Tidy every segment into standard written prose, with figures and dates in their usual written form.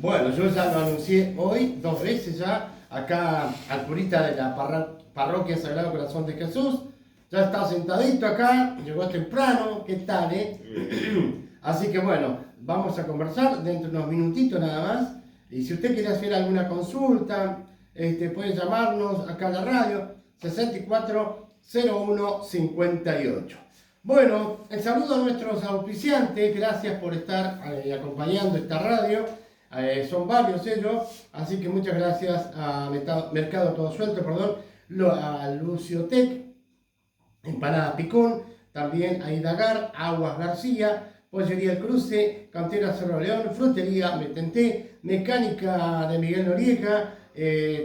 Bueno, yo ya lo anuncié hoy 2 veces ya, acá al curita de la parroquia Sagrado Corazón de Jesús. Ya está sentadito acá, llegó temprano, ¿qué tal, Así que bueno, vamos a conversar dentro de unos minutitos nada más. Y si usted quiere hacer alguna consulta, puede llamarnos acá a la radio, 640158. Bueno, el saludo a nuestros auspiciantes, gracias por estar acompañando esta radio. Son varios ellos, así que muchas gracias a Mercado Todo Suelto, a Luciotec, Empanadas Picón, también a Idagar, Aguas García, Pollería El Cruce, Cantera Cerro León, Frutería Metenté, Mecánica de Miguel Noriega,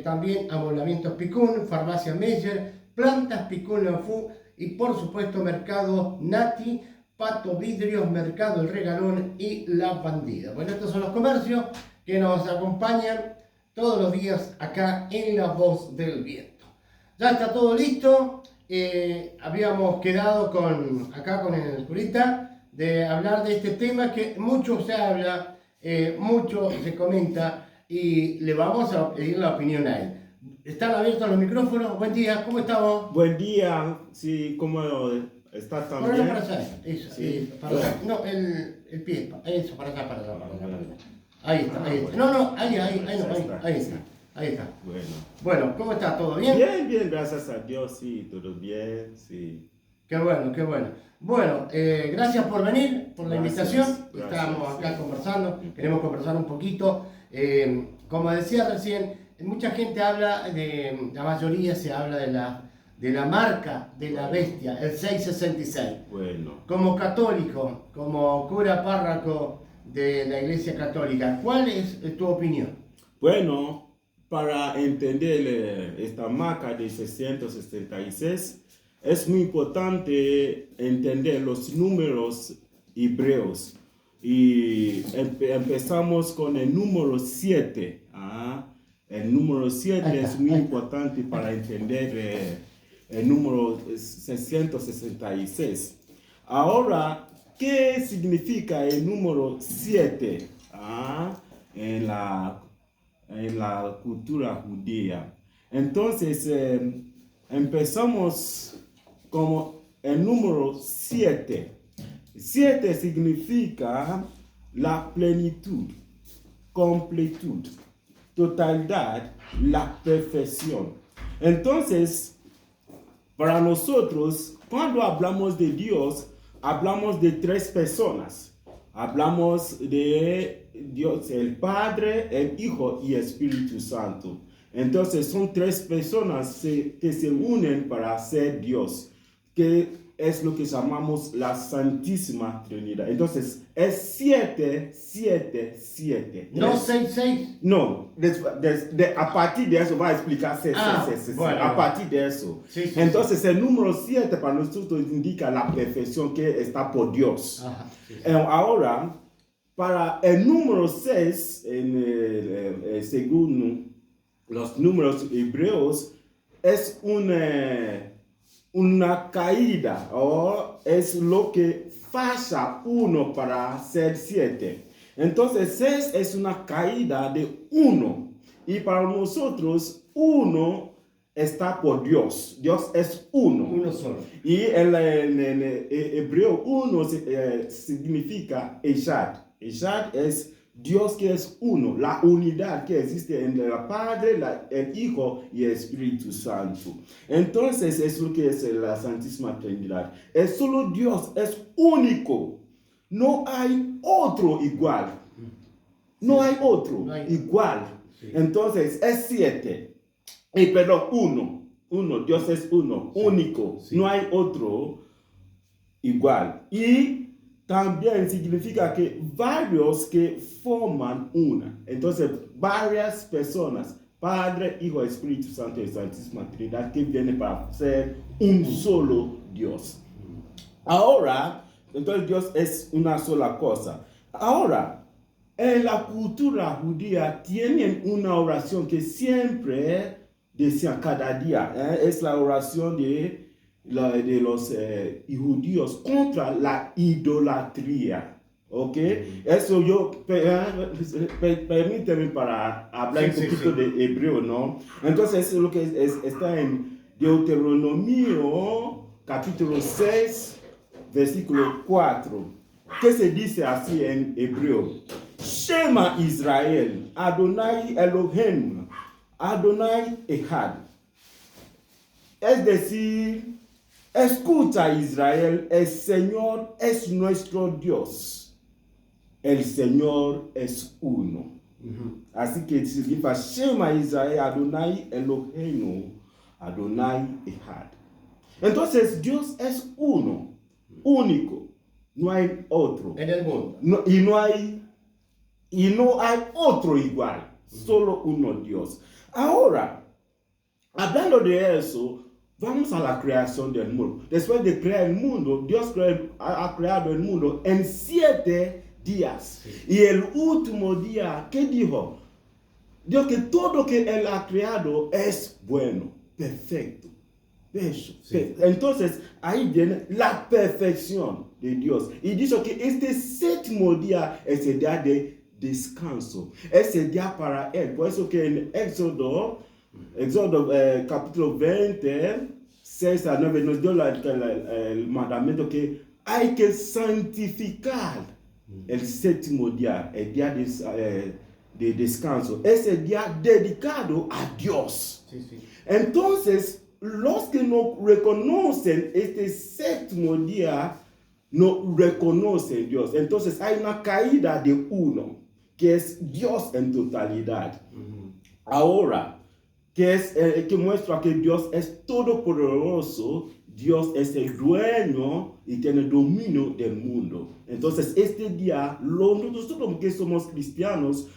también Amoblamientos Picún, Farmacia Meyer, Plantas Picún Lanfú y por supuesto Mercado Nati, Pato Vidrios, Mercado El Regalón y La Bandida. Bueno, estos son los comercios que nos acompañan todos los días acá en La Voz del Viento. Ya está todo listo. Habíamos quedado acá con el curita de hablar de este tema que mucho se habla, mucho se comenta y le vamos a pedir la opinión a él. ¿Están abiertos los micrófonos? Buen día, ¿cómo estamos? Buen día, sí, ¿cómo está Por también? allá, para allá, eso, Sí. para allá. No, el pie, eso, para allá, para allá. Ahí está, ahí está. No, ahí está. Ahí está. Bueno, ¿cómo está? ¿Todo bien? Bien, gracias a Dios, sí, todo bien, sí. Qué bueno, qué bueno. Bueno, gracias por venir, por la invitación. Estábamos acá conversando, queremos conversar un poquito. Como decía recién, mucha gente habla la mayoría se habla de la marca de la bestia, el 666. Bueno. Como católico, como cura párroco de la Iglesia Católica, ¿cuál es tu opinión? Bueno, para entender esta marca de 666, es muy importante entender los números hebreos. Y empezamos con el número 7. El número 7 es muy importante para entender el número 666. Ahora, ¿qué significa el número 7 en la cultura judía? Entonces, empezamos como el número 7. 7 significa la plenitud, completud, totalidad, la perfección. Entonces, para nosotros, cuando hablamos de Dios, hablamos de 3 personas. Hablamos de Dios, el Padre, el Hijo y el Espíritu Santo. Entonces son 3 personas que se unen para ser Dios, que es lo que llamamos la Santísima Trinidad. Entonces es 7, 7, 7. ¿No 6, 6? No, a partir de eso va a explicar 6, 6. Bueno, a partir de eso. Sí, entonces el número 7 para nosotros indica la perfección que está por Dios. Ajá, sí. Ahora, para el número 6, según los números hebreos, es una caída, o es lo que falla uno para ser 7. Entonces 6 es una caída de 1. Y para nosotros 1 está por Dios. Dios es 1. Uno solo. Y en hebreo 1 significa Echad. Echad es Dios que es 1, la unidad que existe entre el Padre, el Hijo y el Espíritu Santo. Entonces es lo que es la Santísima Trinidad. Es solo Dios, es único. No hay otro igual. No hay otro igual. Sí. Entonces es 7. Perdón, 1. Dios es 1, único. Sí. No hay otro igual. Y también significa que varios que forman una. Entonces, varias personas, Padre, Hijo, Espíritu Santo y Santísima Trinidad, que vienen para ser un solo Dios. Ahora, entonces Dios es una sola cosa. Ahora, en la cultura judía tienen una oración que siempre decían cada día. Es la oración de los judíos contra la idolatría. ¿Ok? Eso yo, permíteme para hablar un poquito de hebreo, ¿no? Entonces, eso es lo que está en Deuteronomio, capítulo 6, versículo 4. ¿Qué se dice así en hebreo? Shema Israel, Adonai Elohim, Adonai Echad. Es decir, escucha Israel, el Señor es nuestro Dios. El Señor es uno. Así que significa Shema Israel, Adonai Elohim, Adonai Echad. Entonces Dios es uno, único. No hay otro. En el mundo. Y no hay otro igual. Solo uno Dios. Ahora, hablando de eso, vamos a la creación del mundo. Después de crear el mundo, Dios ha creado el mundo en 7 días. Y el último día, ¿qué dijo? Dijo que todo que Él ha creado es bueno, perfecto. Entonces, ahí viene la perfección de Dios. Y dice que este 7º día es el día de descanso. Es el día para Él. Por eso que en Éxodo capítulo 20, 6 a 9, nos dio el mandamiento que hay que santificar el 7º día, el día de descanso. Es el día dedicado a Dios. Entonces, los que no reconocen este 7º día, no reconocen Dios. Entonces hay una caída de uno, que es Dios en totalidad. Ahora, que muestra que Dios es todopoderoso, Dios es el dueño y tiene dominio del mundo. Entonces, este día, nosotros que somos cristianos,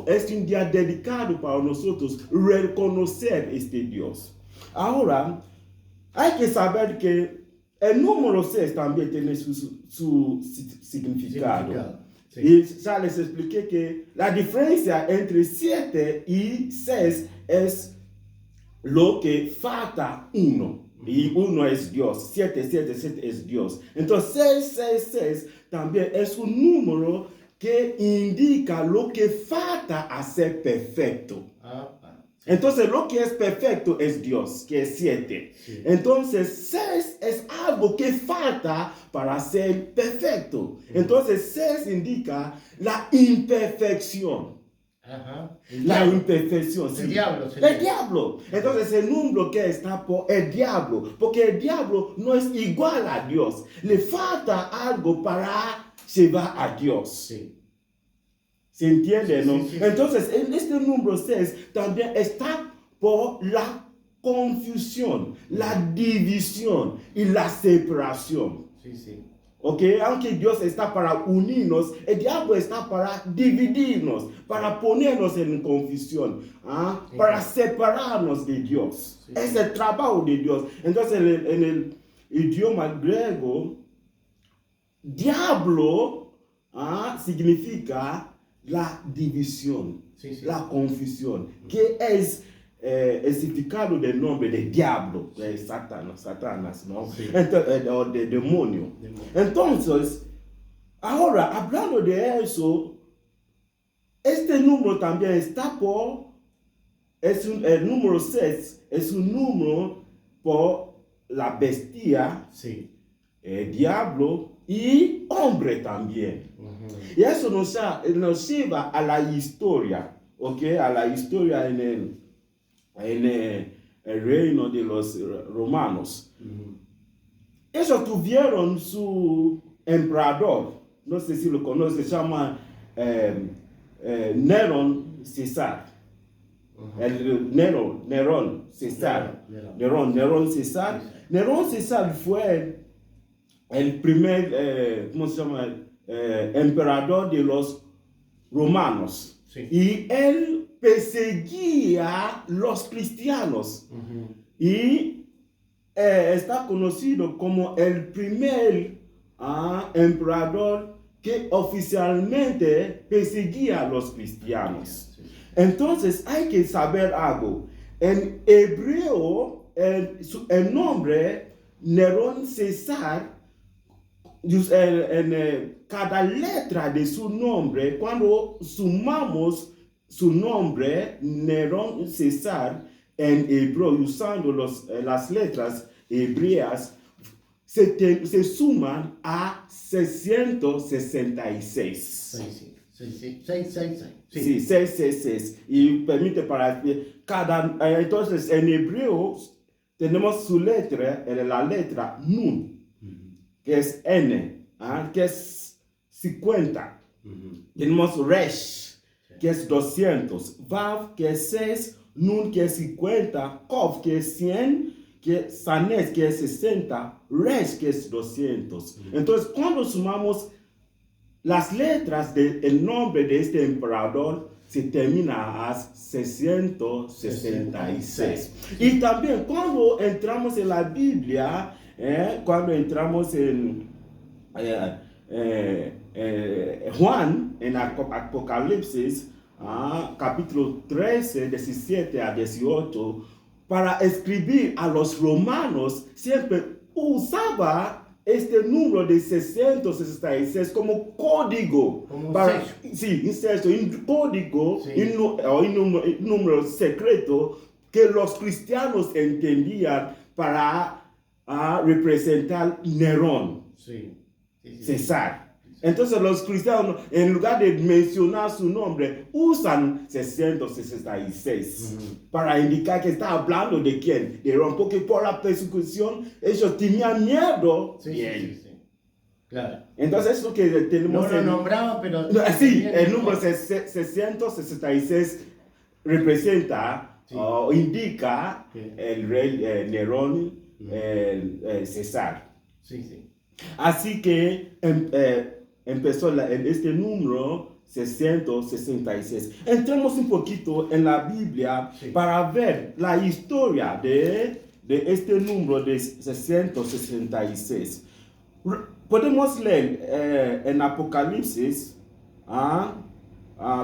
es un día dedicado para nosotros reconocer este Dios. Ahora, hay que saber que el número 6 también tiene su significado. Y ya les expliqué que la diferencia entre 7 y 6 es lo que falta 1. Y 1 es Dios. 7 es Dios. Entonces 6 también es un número que indica lo que falta a ser perfecto. Entonces lo que es perfecto es Dios, que es 7. Entonces 6 es algo que falta para ser perfecto. Entonces 6 indica la imperfección. La imperfección. El diablo. El diablo. Entonces el número que está por el diablo. Porque el diablo no es igual a Dios. Le falta algo para llevar a Dios. ¿Se entiende, no? Entonces, en este número 6 también está por la confusión, la división y la separación. ¿Ok? Aunque Dios está para unirnos, el diablo está para dividirnos, para ponernos en confusión, para separarnos de Dios. Es el trabajo de Dios. Entonces, en el idioma griego, diablo significa la división, la confusión, que es el significado del nombre de diablo, de Satanás, ¿no? O de demonio. Entonces, ahora, hablando de eso, este número también está el número 6 es un número por la bestia, el diablo y hombre también. Y eso nos lleva a la historia, ¿ok? A la historia en el reino de los romanos. Ellos tuvieron su emperador, no sé si lo conoce, se llama Nerón César. Nerón César. Nerón César fue el primer, ¿cómo se llama? Emperador de los romanos. Y él perseguía los cristianos. Y está conocido como el primer emperador que oficialmente perseguía a los cristianos. Entonces hay que saber algo. En hebreo, el nombre Nerón César cada letra de su nombre, cuando sumamos su nombre, Nerón César, en hebreo, usando las letras hebreas, se suman a 666. Sí. 666. Sí, 666. Y permite para entonces en hebreo tenemos su letra, la letra Nun, que es N, que es 50. Tenemos Resh, que es 200. Vav, que es 6. Nun, que es 50. Kov, que es 100. Sanes, que es 60. Resh, que es 200. Entonces, cuando sumamos las letras del nombre de este emperador, se termina a 666. Y también cuando entramos en la Biblia, cuando entramos en Juan, en Apocalipsis, capítulo 13, 17 a 18, para escribir a los romanos, siempre usaba este número de 666 como código. Como para, sello. sí, un código, Sí. un número secreto que los cristianos entendían para representar Nerón, Sí. César. Entonces los cristianos, en lugar de mencionar su nombre, usan 666 para indicar que está hablando de quién, de Nerón, porque por la persecución ellos tenían miedo. Sí. Claro. Entonces es lo que tenemos. No lo nombraba, pero... Sí, el número 666 representa o indica el rey Nerón, César. Sí. Así que empezó este número 666. Entremos un poquito en la Biblia para ver la historia de este número de 666. Podemos leer en Apocalipsis,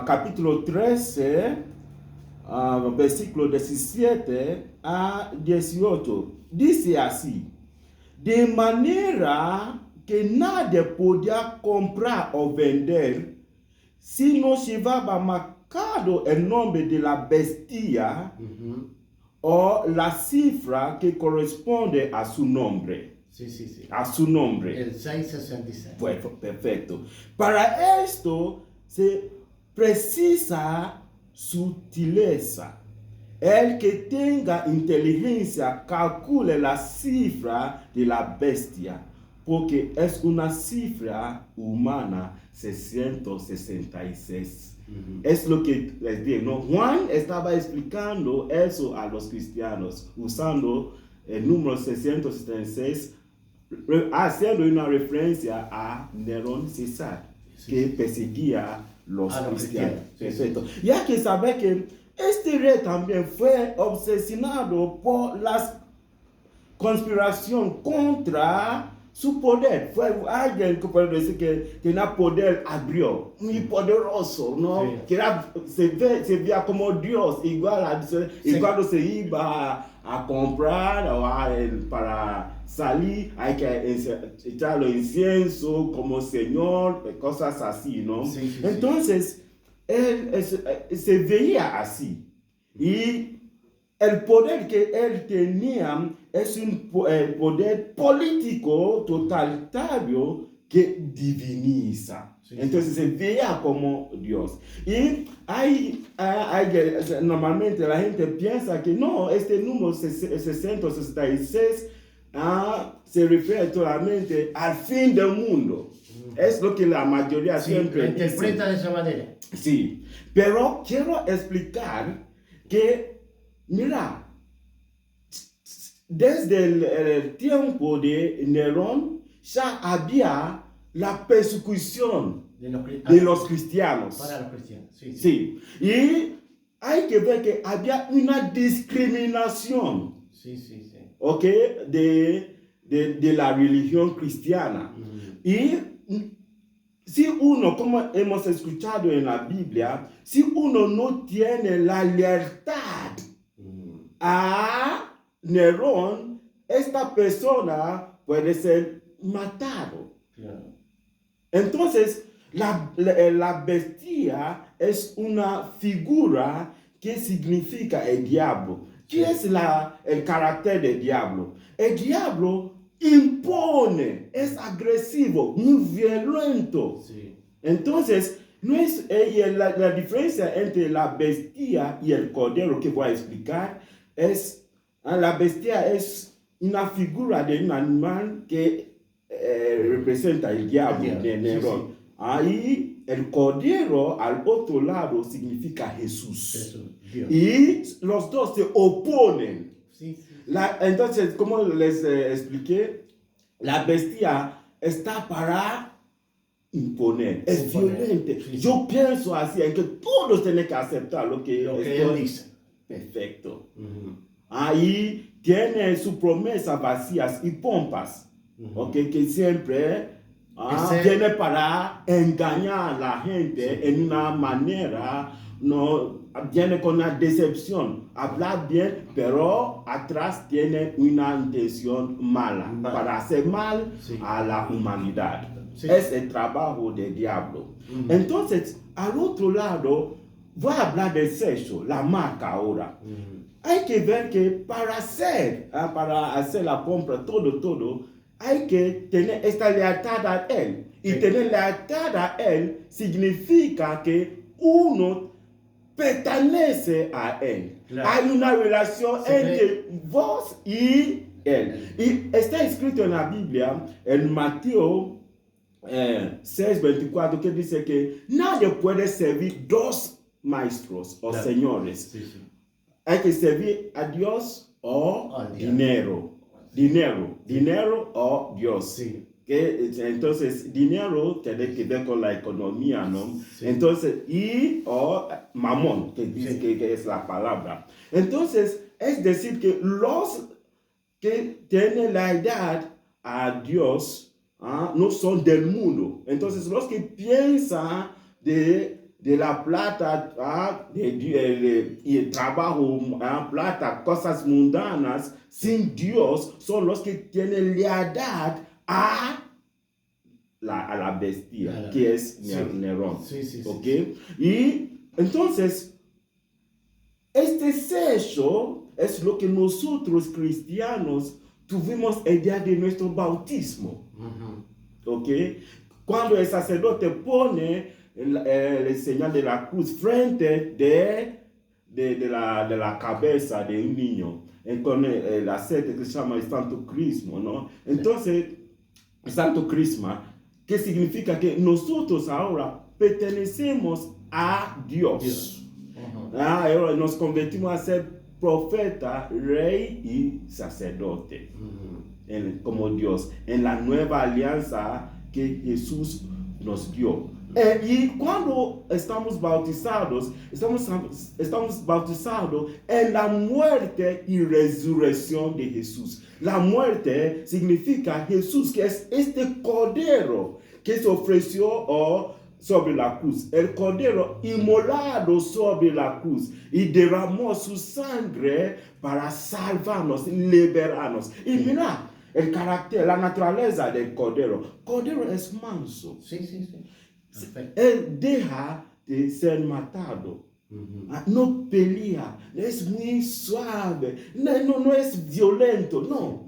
capítulo 13, versículo 17 a 18. Dice así: de manera que nadie podía comprar o vender si no llevaba marcado el nombre de la bestia o la cifra que corresponde a su nombre. Sí. A su nombre. El 666. Pues, perfecto. Para esto se precisa sutileza. El que tenga inteligencia calcule la cifra de la bestia, porque es una cifra humana, 666. Es lo que les digo, ¿no? Juan estaba explicando eso a los cristianos, usando el número 666, haciendo una referencia a Nerón César, que perseguía a los cristianos. Perfecto. Y hay que saber que este rey también fue obsesionado por la conspiración contra su poder. Fue alguien que puede decir que tenía poder agrio, muy poderoso, ¿no? Sí. Que se veía como Dios, igual y cuando se iba a comprar o para salir, hay que echarle incienso como señor, cosas así, ¿no? Sí. Entonces, él se veía así. Y el poder que él tenía es un poder político totalitario que diviniza. Entonces se veía como Dios. Y normalmente la gente piensa que no, este número 666 se refiere totalmente al fin del mundo. Es lo que la mayoría siempre lo interpreta de esa manera. Sí, pero quiero explicar que, mira, desde el tiempo de Nerón ya había la persecución de los cristianos. Para los cristianos, sí. Y hay que ver que había una discriminación. Sí. ¿Ok? De la religión cristiana. Y si uno, como hemos escuchado en la Biblia, si uno no tiene la lealtad a Nerón, esta persona puede ser matado. Claro. Entonces, la bestia es una figura que significa el diablo. ¿Qué es el carácter del diablo? El diablo impone, es agresivo, muy violento. Sí. Entonces, no es la diferencia entre la bestia y el cordero que voy a explicar es, la bestia es una figura de un animal que representa el diablo de Nerón. Sí. Ahí el cordero al otro lado significa Jesús. Dios. Y los dos se oponen. Sí, sí. Entonces, como les expliqué, la bestia está para imponer, es violente. Sí. Yo pienso así, en que todos tienen que aceptar lo que él dice. Perfecto. Uh-huh. Ahí tiene su promesa vacías y pompas, Uh-huh. okay, que siempre tiene para engañar a la gente en una manera, no, viene con una decepción, habla bien, pero atrás tiene una intención mala, para hacer mal a la humanidad. Es el trabajo del diablo. Uh-huh. Entonces, al otro lado, voy a hablar del sexo, la marca ahora. Uh-huh. Hay que ver que para hacer la compra, todo, hay que tener esta lealtad a él. Y tener lealtad a él significa que uno pertenece a él. Claro. Hay una relación entre vos y él. Y está escrito en la Biblia, en Mateo 6:24, que dice que nadie puede servir dos maestros o señores. Sí. Hay que servir a Dios o dinero. Dinero o Dios. Sí. Entonces, dinero tiene que ver con la economía, ¿no? Sí. Entonces, o mamón, que dice que es la palabra. Entonces, es decir, que los que tienen la edad a Dios no son del mundo. Entonces, los que piensan de la plata y el trabajo, plata, cosas mundanas, sin Dios, son los que tienen lealtad a la bestia, que es Nerón. Sí. ¿Okay? Y entonces, este sello es lo que nosotros cristianos tuvimos el día de nuestro bautismo. Uh-huh. ¿Ok? Cuando el sacerdote pone el señal de la cruz frente de la cabeza de un niño, con el aceite que se llama el Santo Crisma, ¿no? Entonces, el Santo Crisma, que significa que nosotros ahora pertenecemos a Dios. Uh-huh. Ahora nos convertimos a ser profeta, rey y sacerdote, uh-huh. Como Dios, en la nueva alianza que Jesús nos dio. Y cuando estamos bautizados en la muerte y resurrección de Jesús. La muerte significa Jesús, que es este cordero que se ofreció sobre la cruz. El cordero inmolado sobre la cruz y derramó su sangre para salvarnos, liberarnos. Y mira el carácter, la naturaleza del cordero. Cordero es manso. Sí. Él deja de ser matado. Uh-huh. No pelea, es muy suave, no es violento, no.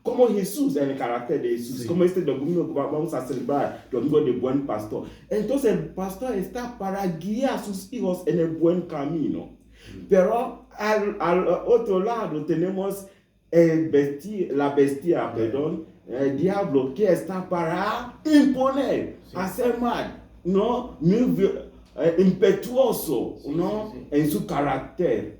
Como Jesús, en el carácter de Jesús, como este domingo vamos a celebrar, domingo de buen pastor. Entonces el pastor está para guiar a sus hijos en el buen camino. Uh-huh. Pero al otro lado tenemos la bestia, el diablo, que está para imponer, hacer mal, ¿no? Impetuoso, ¿no? En su carácter.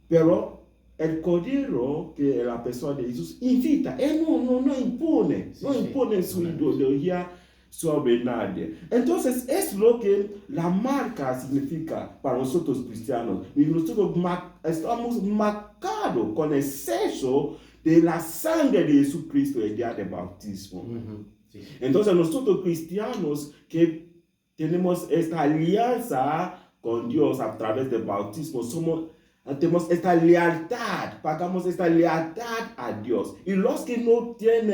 Pero el cordero, que es la persona de Jesús, invita, él no impone, impone su ideología sobre nadie. Entonces, es lo que la marca significa para nosotros cristianos. Y nosotros estamos marcados con el sello de la sangre de Jesucristo el día del bautismo. Uh-huh. Sí. Entonces, nosotros cristianos que tenemos esta alianza con Dios a través del bautismo, somos tenemos esta lealtad, pagamos esta lealtad a Dios. Y los que no creen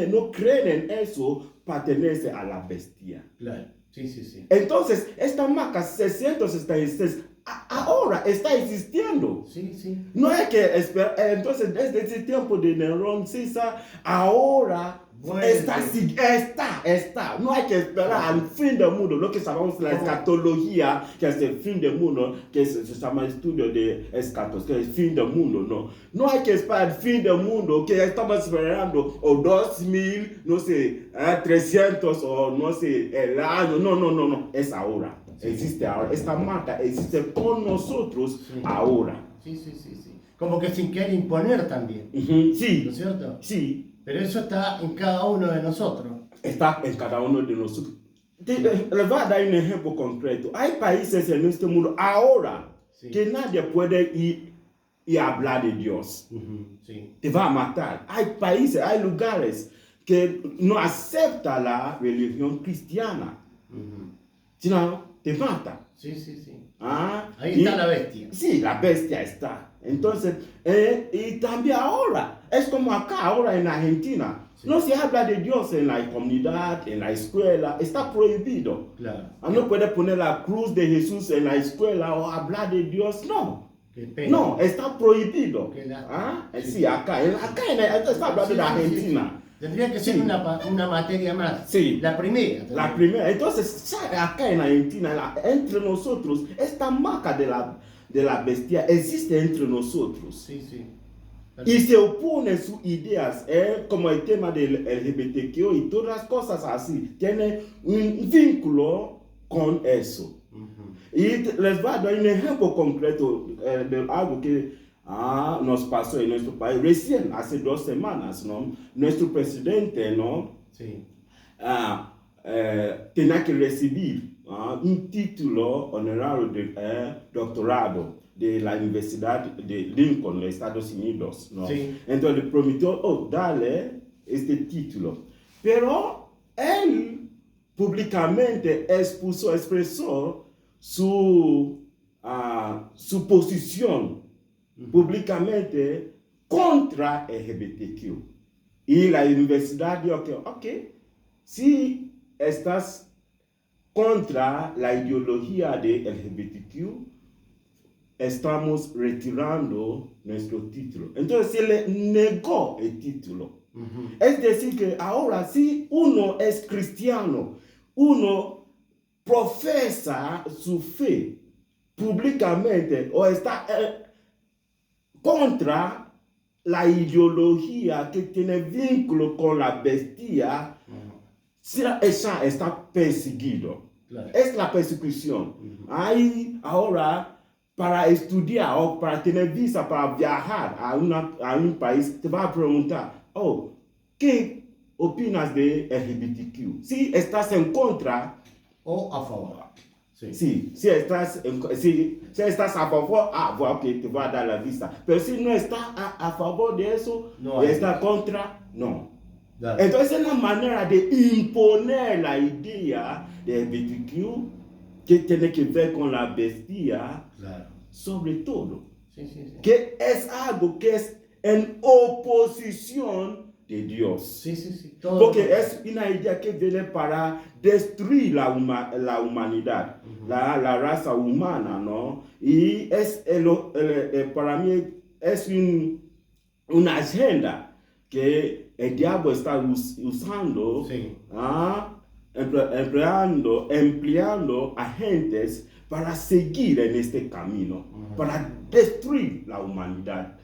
en eso, pertenecen a la bestia. Claro, sí, sí, sí. Entonces, esta marca 666 ahora está existiendo. Sí, sí. No hay que esperar. Entonces, desde ese tiempo de Nerón, César, ahora Bueno. está. No hay que esperar al fin del mundo. Lo que sabemos la escatología, que es el fin del mundo, que se llama estudio de escatos, que es el fin del mundo, no. No hay que esperar el fin del mundo, que estamos esperando, o 2000, no sé, 300, o no sé, el año. No. Es ahora. Existe ahora. Esta marca existe con nosotros ahora. Sí. Como que sin querer imponer también. Sí. ¿No es cierto? Sí. Pero eso está en cada uno de nosotros. Está en cada uno de nosotros. Les voy a dar un ejemplo concreto. Hay países en este mundo ahora que nadie puede ir y hablar de Dios. Sí. Te va a matar. Hay países, hay lugares que no aceptan la religión cristiana. Si no, te mata. Sí. Ahí está la bestia. Sí, la bestia está. Entonces, y también ahora, es como acá, ahora en Argentina. Sí. No se habla de Dios en la comunidad, en la escuela, está prohibido. Claro. No puede poner la cruz de Jesús en la escuela o hablar de Dios, no. No, está prohibido. Sí, acá está hablando de Argentina. Sí. Tendría que ser una materia más. Sí. La primera. La primera. Entonces, acá en Argentina, entre nosotros, esta marca de la bestia existe entre nosotros. Sí. Y se oponen sus ideas, como el tema del LGBTQ y todas las cosas así. Tiene un vínculo con eso. Y les voy a dar un ejemplo concreto de algo que nos pasó en nuestro país recién, hace 2 semanas, ¿no? Nuestro presidente, ¿no? Sí. Tenía que recibir un título honorario de doctorado de la Universidad de Lincoln, en los Estados Unidos, ¿no? Sí. Entonces le prometió, dale este título. Pero él públicamente expresó su posición públicamente contra LGBTQ. Y la universidad dijo que, ok, si estás contra la ideología de LGBTQ, estamos retirando nuestro título. Entonces se le negó el título. Es decir, que ahora si uno es cristiano, uno profesa su fe públicamente o está contra la ideología que tiene vínculo con la bestia, esa está perseguido. Claro. Es la persecución. Ahí ahora, para estudiar o para tener visa para viajar a un país, te va a preguntar, ¿qué opinas de LGBTQ? Si estás en contra o a favor. Sí, si estás a favor, ok, te voy a dar la visa. Pero si no estás a favor de eso, no estás contra, no. Claro. Entonces es una manera de imponer la idea de LGBTQ que tiene que ver con la bestia, claro, sobre todo. Sí. Que es algo que es en oposición de Dios. Sí. Porque es una idea que viene para destruir la humanidad, la raza humana, ¿no? Y es para mí es una agenda que el diablo está usando, empleando agentes para seguir en este camino, para destruir la humanidad,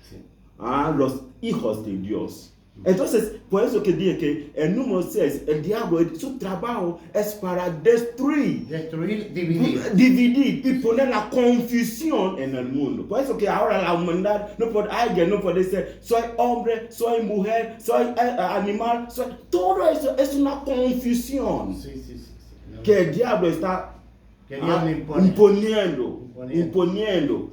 los hijos de Dios. Entonces, por eso que dije que el número 6, el diablo, su trabajo es para destruir, dividir y poner la confusión en el mundo. Por eso que ahora la humanidad alguien no puede ser, soy hombre, soy mujer, soy animal, todo eso es una confusión. Sí. Que el diablo está imponiendo.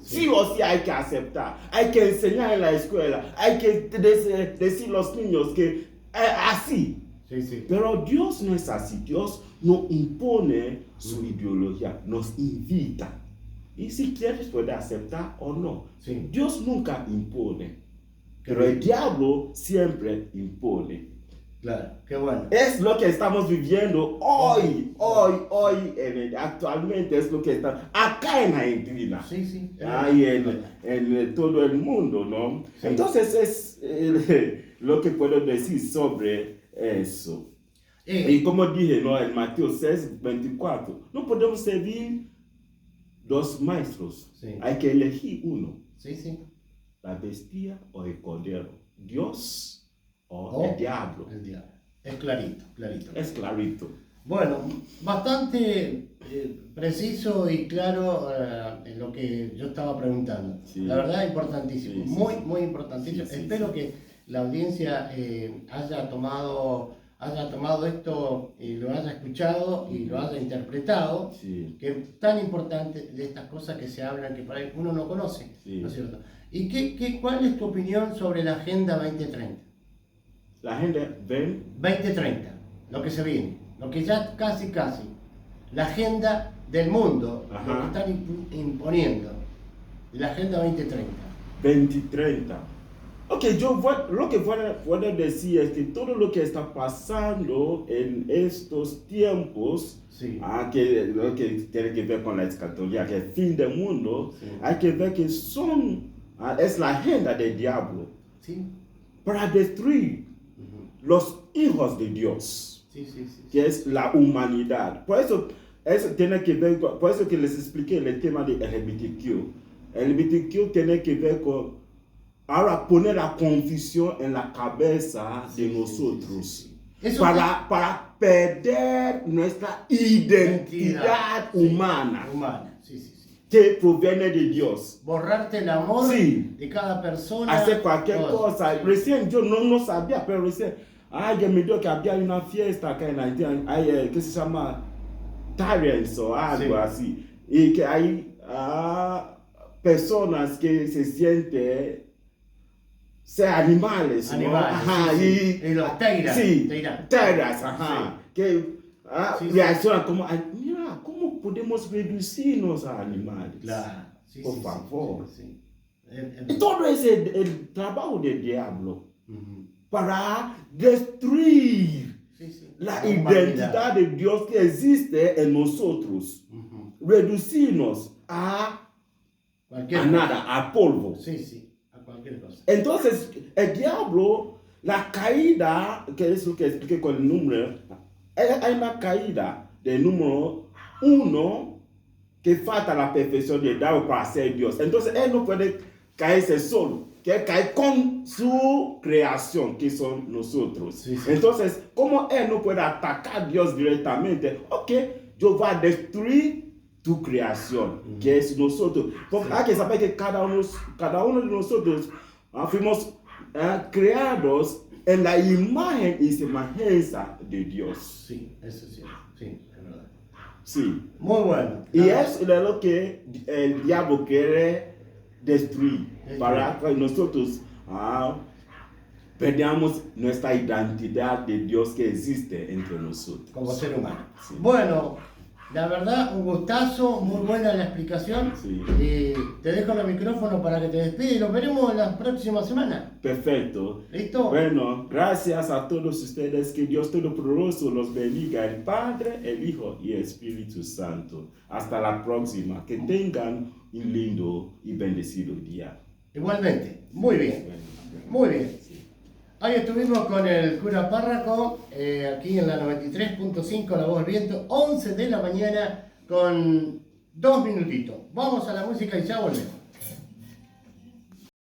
Sí o sí hay que aceptar, hay que enseñar en la escuela, hay que decir a los niños que así. Sí. Pero Dios no es así. Dios no impone su ideología, nos invita Y si quieres, puedes aceptar o no. Sí. Dios nunca impone, Qué pero el bien. diablo siempre impone. Claro, qué bueno. Es lo que estamos viviendo hoy, actualmente es lo que está acá en Argentina. Sí, sí. Hay en todo el mundo, ¿no? Sí. Entonces es lo que puedo decir sobre eso. Eh, Y como dije, ¿no? En Mateo 6:24, no podemos servir dos maestros. Sí. Hay que elegir uno, sí, sí. la bestia o el cordero, Dios o O el diablo. El diablo. Es clarito, clarito. Es clarito. Bueno, bastante preciso y claro en lo que yo estaba preguntando. Sí. La verdad, importantísimo. Sí, sí, muy, sí. muy importantísimo. Sí, sí, Espero sí. que la audiencia haya tomado esto y lo haya escuchado y lo haya interpretado. Sí. Que es tan importante de estas cosas que se hablan que por ahí uno no conoce. Sí. ¿No es cierto? ¿Y cuál es tu opinión sobre la Agenda 2030? La gente ve 2030, lo que se viene, lo que ya casi, la agenda del mundo, Ajá. lo que están imponiendo, la Agenda 2030. 2030. Ok, lo que puedo decir es que todo lo que está pasando en estos tiempos, Sí. lo que tiene que ver con la escatología, que es el fin del mundo, Sí. hay que ver que es la agenda del diablo ¿Sí? para destruir los hijos de Dios, Sí, sí, sí. que es la humanidad. Por eso tiene que ver, por eso que les expliqué el tema de LGBTQ. LGBTQ tiene que ver con ahora poner la confusión en la cabeza de nosotros. Sí. Eso Para perder nuestra identidad humana, Sí, sí, sí. que proviene de Dios. Borrarte el amor Sí. de cada persona. Hacer cualquier todo. cosa. Sí. Recién yo no sabía, pero recién, ya me dio que había una fiesta acá en Haití, que se llama Tyrants o algo Sí. así. Y que hay personas que se sienten ser animales, ¿no? Animales, Ajá, sí, sí. Y los Teiras. Sí, Teiras. Teiras, ajá. Sí. Que Sí, sí. reaccionan como, mira, ¿cómo podemos reducirnos a animales? Claro. Sí, Por sí, sí, favor. sí, sí. Y todo es el trabajo del diablo Ujú. para destruir Sí, sí. la humanidad. identidad de Dios que existe en nosotros. Ujú. Reducirnos a nada, a polvo. Sí, sí, a cualquier cosa. Entonces, el diablo, la caída, que es lo que expliqué con el número, hay una caída del número 1 que falta la perfección de Dios para ser Dios. Entonces, él no puede caerse solo, que cae con su creación, que son nosotros. Sí, sí. Entonces, como él no puede atacar a Dios directamente, ok, yo voy a destruir tu creación, que es nosotros. Porque hay que saber que cada uno de nosotros fuimos creados en la imagen y semejanza de Dios. Sí, eso sí, sí, es verdad. Sí. Muy bueno. Y eso es lo que el diablo quiere destruir, para que nosotros perdamos nuestra identidad de Dios que existe entre nosotros. Como ser humano. Sí. Bueno, la verdad, un gustazo, muy buena la explicación. Sí. Te dejo el micrófono para que te despides y nos veremos en la próxima semana. Perfecto. ¿Listo? Bueno, gracias a todos ustedes. Que Dios Todopoderoso los bendiga, el Padre, el Hijo y el Espíritu Santo. Hasta la próxima. Que tengan un lindo y bendecido día. Igualmente. Muy bien. Muy bien. Hoy estuvimos con el cura párroco, aquí en la 93.5 La Voz del Viento, 11 de la mañana con 2 minutitos. Vamos a la música y ya volvemos.